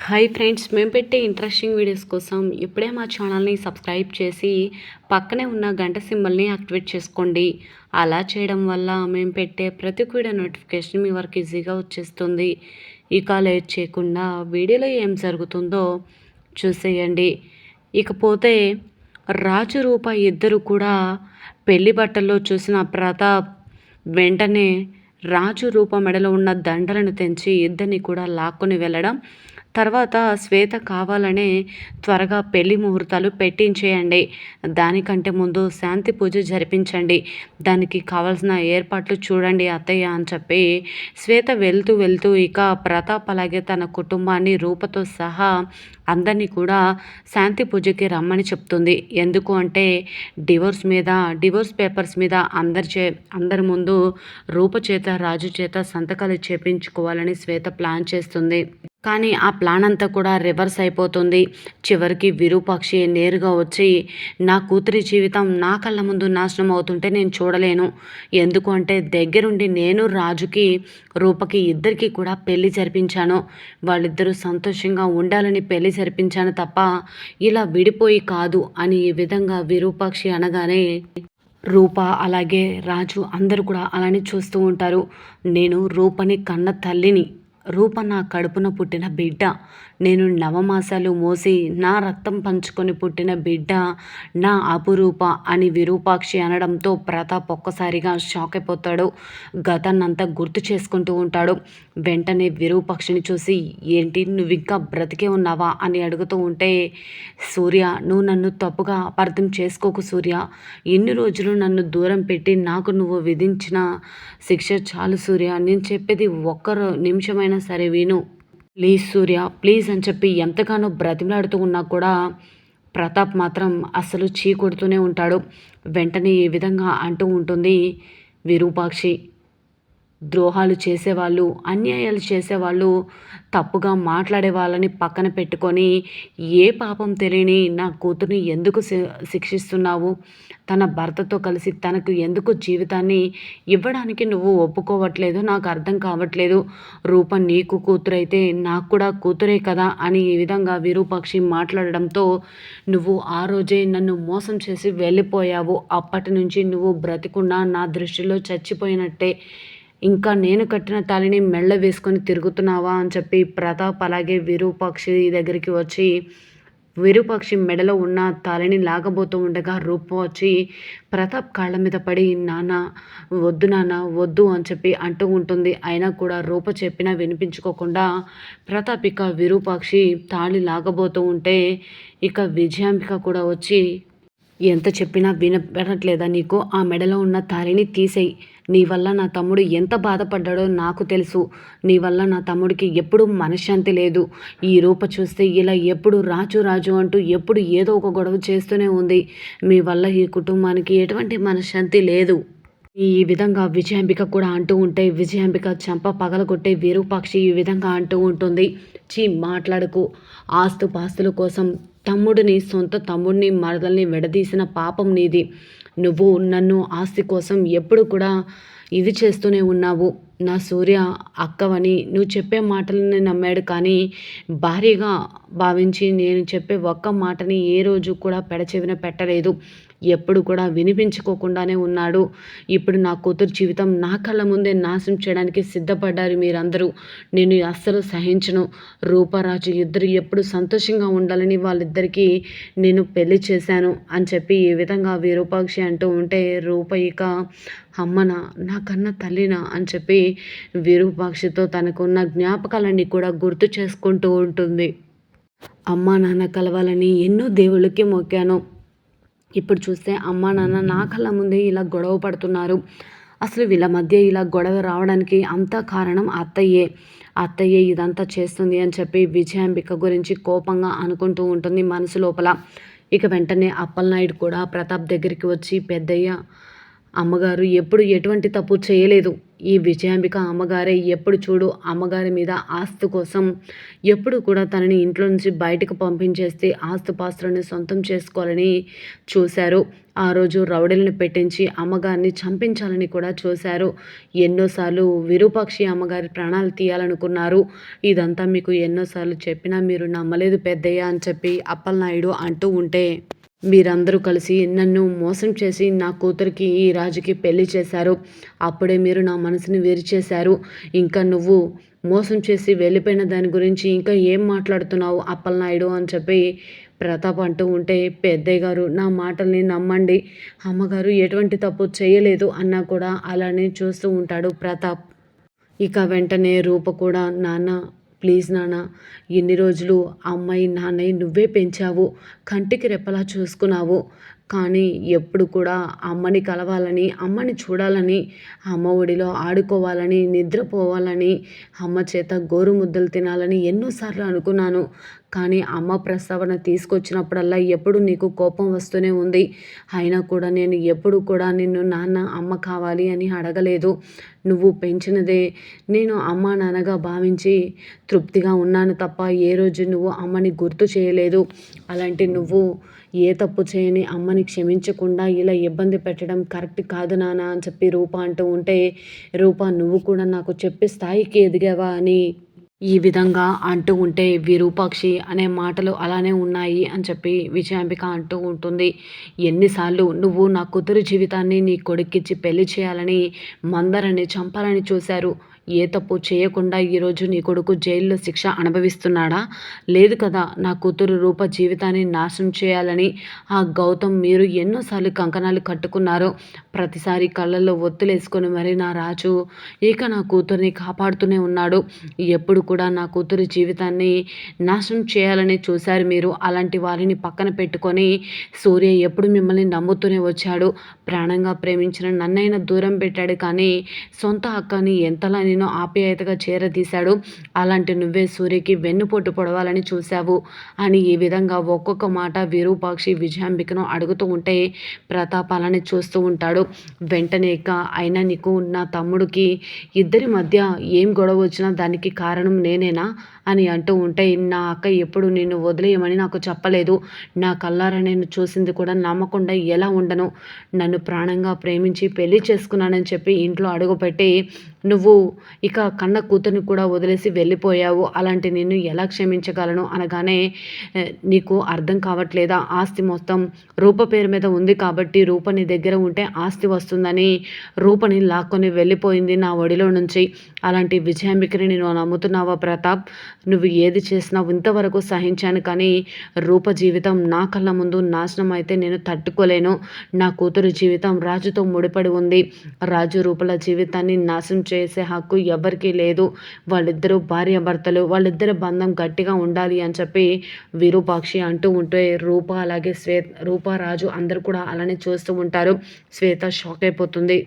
Hi friends, మేము పెట్టే interesting videos కోసం ఇప్పుడే మా ఛానల్ని సబ్స్క్రైబ్ చేసి పక్కనే ఉన్న గంట సింబల్ని యాక్టివేట్ చేసుకోండి. అలా చేయడం వల్ల మేము పెట్టే ప్రతి వీడియో నోటిఫికేషన్ మీ వరకు ఈజీగా వచ్చేస్తుంది. ఇక లేట్ చేయకుండా వీడియోలో ఏం జరుగుతుందో చూసేయండి. ఇకపోతే రాజు రూప ఇద్దరు కూడా పెళ్లి బట్టల్లో చూసిన ప్రతాప్ వెంటనే రాజు రూప మెడలో ఉన్న దండలను తెంచి ఇద్దరిని కూడా లాక్కొని వెళ్ళడం, తర్వాత శ్వేత కావాలనే త్వరగా పెళ్లి ముహూర్తాలు పెట్టించేయండి, దానికంటే ముందు శాంతి పూజ జరిపించండి, దానికి కావాల్సిన ఏర్పాట్లు చూడండి అత్తయ్య అని చెప్పి శ్వేత వెళ్తూ వెళ్తూ ఇక ప్రతాప్ అలాగే తన కుటుంబాన్ని రూపతో సహా అందరినీ కూడా శాంతి పూజకి రమ్మని చెప్తుంది. ఎందుకు అంటే డివోర్స్ పేపర్స్ మీద అందరి ముందు రూప చేత రాజు చేత సంతకాలు చేపించుకోవాలని శ్వేత ప్లాన్ చేస్తుంది. కానీ ఆ ప్లాన్ అంతా కూడా రివర్స్ అయిపోతుంది. చివరికి విరూపాక్షి నేరుగా వచ్చి నా కూతురి జీవితం నా కళ్ళ ముందు నాశనం అవుతుంటే నేను చూడలేను, ఎందుకు అంటే దగ్గరుండి నేను రాజుకి రూపకి ఇద్దరికి కూడా పెళ్లి జరిపించాను, వాళ్ళిద్దరూ సంతోషంగా ఉండాలని పెళ్లి జరిపించాను తప్ప ఇలా విడిపోయి కాదు అని ఈ విధంగా విరూపాక్షి అనగానే రూప అలాగే రాజు అందరూ కూడా అలానే చూస్తూ ఉంటారు. నేను రూపని కన్న తల్లిని, రూప నా కడుపున పుట్టిన బిడ్డ, నేను నవమాసాలు మోసి నా రక్తం పంచుకొని పుట్టిన బిడ్డ నా అపురూప అని విరూపాక్షి అనడంతో ప్రతాప్ ఒక్కసారిగా షాక్ అయిపోతాడు. గతాన్నంతా గుర్తు చేసుకుంటూ ఉంటాడు. వెంటనే విరూపాక్షిని చూసి ఏంటి నువ్వు ఇంకా బ్రతికే ఉన్నావా అని అడుగుతూ ఉంటే, సూర్య నువ్వు నన్ను తప్పుగా అపార్థం చేసుకోకు సూర్య, ఎన్ని రోజులు నన్ను దూరం పెట్టి నాకు నువ్వు విధించిన శిక్ష చాలు సూర్య, నేను చెప్పేది ఒక్క నిమిషమైనా సరే విను, ప్లీజ్ సూర్య ప్లీజ్ అని చెప్పి ఎంతగానో బ్రతిమలాడుతూ ఉన్నా కూడా ప్రతాప్ మాత్రం అస్సలు చీ కొడుతూనే ఉంటాడు. వెంటనే ఈ విధంగా అంటూ ఉంటుంది విరూపాక్షి, ద్రోహాలు చేసేవాళ్ళు, అన్యాయాలు చేసేవాళ్ళు, తప్పుగా మాట్లాడే వాళ్ళని పక్కన పెట్టుకొని ఏ పాపం తెలియని నా కూతుర్ని ఎందుకు శిక్షిస్తున్నావు, తన భర్తతో కలిసి తనకు ఎందుకు జీవితాన్ని ఇవ్వడానికి నువ్వు ఒప్పుకోవట్లేదు, నాకు అర్థం కావట్లేదు, రూప నీకు కూతురైతే నాకు కూడా కూతురే కదా అని ఈ విధంగా విరూపాక్షి మాట్లాడడంతో, నువ్వు ఆ రోజే నన్ను మోసం చేసి వెళ్ళిపోయావు, అప్పటి నుంచి నువ్వు బ్రతికున్నా నా దృష్టిలో చచ్చిపోయినట్టే, ఇంకా నేను కట్టిన తాళిని మెళ్ళ వేసుకొని తిరుగుతున్నావా అని చెప్పి ప్రతాప్ అలాగే విరూపాక్షి దగ్గరికి వచ్చి విరూపాక్షి మెడలో ఉన్న తాళిని లాగబోతూ ఉండగా రూప వచ్చి ప్రతాప్ కాళ్ళ మీద పడి నాన్న వద్దు నాన్న వద్దు అని చెప్పి అంటూ ఉంటుంది. అయినా కూడా రూప చెప్పినా వినిపించుకోకుండా ప్రతాప్ ఇక విరూపాక్షి తాళి లాగబోతూ ఉంటే ఇక విజయాంబిక కూడా వచ్చి ఎంత చెప్పినా వినపడట్లేదా నీకు, ఆ మెడలో ఉన్న తాళిని తీసేయి, నీ వల్ల నా తమ్ముడు ఎంత బాధపడ్డాడో నాకు తెలుసు, నీ వల్ల నా తమ్ముడికి ఎప్పుడూ మనశ్శాంతి లేదు, ఈ రూప చూస్తే ఇలా ఎప్పుడు రాజు రాజు అంటూ ఎప్పుడు ఏదో ఒక గొడవ చేస్తూనే ఉంది, మీ వల్ల ఈ కుటుంబానికి ఎటువంటి మనశ్శాంతి లేదు, ఈ విధంగా విజయాంబిక కూడా అంటూ ఉంటే విజయాంబిక చెంప పగలగొట్టే విరూపాక్షి ఈ విధంగా అంటూ ఉంటుంది, చీ మాట్లాడకు, ఆస్తుపాస్తుల కోసం సొంత తమ్ముడిని మరదల్ని విడదీసిన పాపం నీది, నువ్వు నన్ను ఆస్తి కోసం ఎప్పుడు కూడా ఇది చేస్తూనే ఉన్నావు, నా సూర్య అక్కవని నువ్వు చెప్పే మాటలని నమ్మాడు, కానీ భారీగా భావించి నేను చెప్పే ఒక్క మాటని ఏ రోజు కూడా పెడచెవిన పెట్టలేదు, ఎప్పుడు కూడా వినిపించుకోకుండానే ఉన్నాడు, ఇప్పుడు నా కూతురు జీవితం నా కళ్ళ ముందే నాశనం చేయడానికి సిద్ధపడ్డారు మీరందరూ, నేను అస్సలు సహించను, రూపరాజు ఇద్దరు ఎప్పుడు సంతోషంగా ఉండాలని వాళ్ళిద్దరికీ నేను పెళ్లి చేశాను అని చెప్పి ఈ విధంగా విరూపాక్షి అంటూ ఉంటే రూప ఇక అమ్మన నా కన్న తల్లినా అని చెప్పి విరూపాక్షితో తనకున్న జ్ఞాపకాలన్నీ కూడా గుర్తు చేసుకుంటూ ఉంటుంది. అమ్మా నాన్న కలవాలని ఎన్నో దేవుళ్ళకి మొక్కాను, ఇప్పుడు చూస్తే అమ్మా నాన్న నా కళ్ళ ముందే ఇలా గొడవ పడుతున్నారు, అసలు వీళ్ళ మధ్య ఇలా గొడవ రావడానికి అంతా కారణం అత్తయ్యే ఇదంతా చేస్తుంది అని చెప్పి విజయాంబిక గురించి కోపంగా అనుకుంటూ ఉంటుంది మనసు లోపల. ఇక వెంటనే అప్పలనాయుడు కూడా ప్రతాప్ దగ్గరికి వచ్చి పెద్దయ్య అమ్మగారు ఎప్పుడు ఎటువంటి తప్పు చేయలేదు. ఈ విజయాంబిక అమ్మగారే ఎప్పుడు చూడు అమ్మగారి మీద ఆస్తి కోసం ఎప్పుడు కూడా తనని ఇంట్లో నుంచి బయటకు పంపించేస్తే ఆస్తుపాస్తులని సొంతం చేసుకోవాలని చూశారు. ఆ రోజు రౌడీలను పెట్టించి అమ్మగారిని చంపించాలని కూడా చూశారు. ఎన్నోసార్లు విరూపాక్షి అమ్మగారి ప్రాణాలు తీయాలనుకున్నారు. ఇదంతా మీకు ఎన్నోసార్లు చెప్పినా మీరు నమ్మలేదు పెద్దయ్య అని చెప్పి అప్పలనాయుడు అంటూ ఉంటే, మీరందరూ కలిసి నన్ను మోసం చేసి నా కూతురికి ఈ రాజుకి పెళ్లి చేశారు. అప్పుడే మీరు నా మనసుని విరిచేశారు. ఇంకా నువ్వు మోసం చేసి వెళ్ళిపోయిన దాని గురించి ఇంకా ఏం మాట్లాడుతున్నావు అప్పలనాయుడు అని చెప్పి ప్రతాప్ అంటూ ఉంటే, పెద్దయ్య గారు నా మాటల్ని నమ్మండి, అమ్మగారు ఎటువంటి తప్పు చేయలేదు అన్నా కూడా అలానే చూస్తూ ఉంటాడు ప్రతాప్. ఇక వెంటనే రూప కూడా, నాన్న ప్లీజ్ నాన్న, ఇన్ని రోజులు అమ్మాయి నాన్నయ్య నువ్వే పెంచావు, కంటికి రెప్పలా చూసుకున్నావు. కానీ ఎప్పుడు కూడా అమ్మని కలవాలని, అమ్మని చూడాలని, అమ్మ ఒడిలో ఆడుకోవాలని, నిద్రపోవాలని, అమ్మ చేత గోరుముద్దలు తినాలని ఎన్నోసార్లు అనుకున్నాను. కానీ అమ్మ ప్రస్తావన తీసుకొచ్చినప్పుడల్లా ఎప్పుడు నీకు కోపం వస్తూనే ఉంది. అయినా కూడా నేను ఎప్పుడు కూడా నిన్ను నాన్న అమ్మ కావాలి అని అడగలేదు. నువ్వు పెంచినదే నేను అమ్మ నాన్నగా భావించి తృప్తిగా ఉన్నాను తప్ప ఏ రోజు నువ్వు అమ్మని గుర్తు చేయలేదు. అలాంటి నువ్వు ఏ తప్పు చేయని అమ్మని క్షమించకుండా ఇలా ఇబ్బంది పెట్టడం కరెక్ట్ కాదు నాన్న అని చెప్పి రూప అంటూ ఉంటే, రూప నువ్వు కూడా నాకు చెప్పే స్థాయికి ఎదిగావా అని ఈ విధంగా అంటూ ఉంటే, విరూపాక్షి అనే మాటలు అలానే ఉన్నాయి అని చెప్పి విజయాంబిక అంటూ ఉంటుంది. ఎన్నిసార్లు నువ్వు నా కూతురు జీవితాన్ని నీ కొడుక్కిచ్చి పెళ్లి చేయాలని, మందరని చంపాలని చూశారు. ఏ తప్పు చేయకుండా ఈరోజు నీ కొడుకు జైల్లో శిక్ష అనుభవిస్తున్నాడా? లేదు కదా. నా కూతురు రూప జీవితాన్ని నాశనం చేయాలని ఆ గౌతమ్ మీరు ఎన్నోసార్లు కంకణాలు కట్టుకున్నారు. ప్రతిసారి కళ్ళల్లో ఒత్తులేసుకొని మరి నా రాజు ఇక నా కూతుర్ని కాపాడుతూనే ఉన్నాడు. ఎప్పుడు కూడా నా కూతురు జీవితాన్ని నాశనం చేయాలని చూశారు మీరు. అలాంటి వారిని పక్కన పెట్టుకొని సూర్య ఎప్పుడు మిమ్మల్ని నమ్ముతూనే వచ్చాడు. ప్రాణంగా ప్రేమించిన నన్నైనా దూరం పెట్టాడు, కానీ సొంత అక్కని ఎంతలా నేను ఆప్యాయతగా చేరదీశాడు. అలాంటి నువ్వే సూర్యకి వెన్నుపోటు పొడవాలని చూశావు అని ఈ విధంగా ఒక్కొక్క మాట విరూపాక్షి విజయాంబికను అడుగుతూ ఉంటే, ప్రతాప్ అలానే చూస్తూ ఉంటాడు. వెంటనే ఇక అయినా నీకు నా తమ్ముడికి ఇద్దరి మధ్య ఏం గొడవ వచ్చినా దానికి కారణం నేనేనా అని అంటూ ఉంటే, నా అక్క ఎప్పుడు నిన్ను వదిలేయమని నాకు చెప్పలేదు. నా కళ్ళారా నేను చూసింది కూడా నమ్మకుండా ఎలా ఉండను. నన్ను ప్రాణంగా ప్రేమించి పెళ్లి చేసుకున్నానని చెప్పి ఇంట్లో అడుగుపెట్టి నువ్వు ఇక కన్న కూతుర్ని కూడా వదిలేసి వెళ్ళిపోయావు. అలాంటి నిన్ను ఎలా క్షమించగలను అనగానే, నీకు అర్థం కావట్లేదా? ఆస్తి మొత్తం రూప పేరు మీద ఉంది కాబట్టి రూప నీ దగ్గర ఉంటే ఆస్తి వస్తుందని రూపని లాక్కొని వెళ్ళిపోయింది నా ఒడిలో నుంచి. అలాంటి విజయాంబికని నేను నమ్ముతున్నావా ప్రతాప్? నువ్వు ఏది చేసినా ఇంతవరకు సహించాను, కానీ రూప జీవితం నా కళ్ళ ముందు నాశనం అయితే నేను తట్టుకోలేను. నా కూతురు జీవితం రాజుతో ముడిపడి ఉంది. రాజు రూపల జీవితాన్ని నాశనం చేసే హక్కు ఎవరికీ లేదు. వాళ్ళిద్దరూ భార్యాభర్తలు, వాళ్ళిద్దరి బంధం గట్టిగా ఉండాలి అని చెప్పి విరూపాక్షి అంటూ ఉంటే, రూప అలాగే రూప రాజు అందరూ కూడా అలానే చూస్తూ ఉంటారు. శ్వేత షాక్ అయిపోతుంది.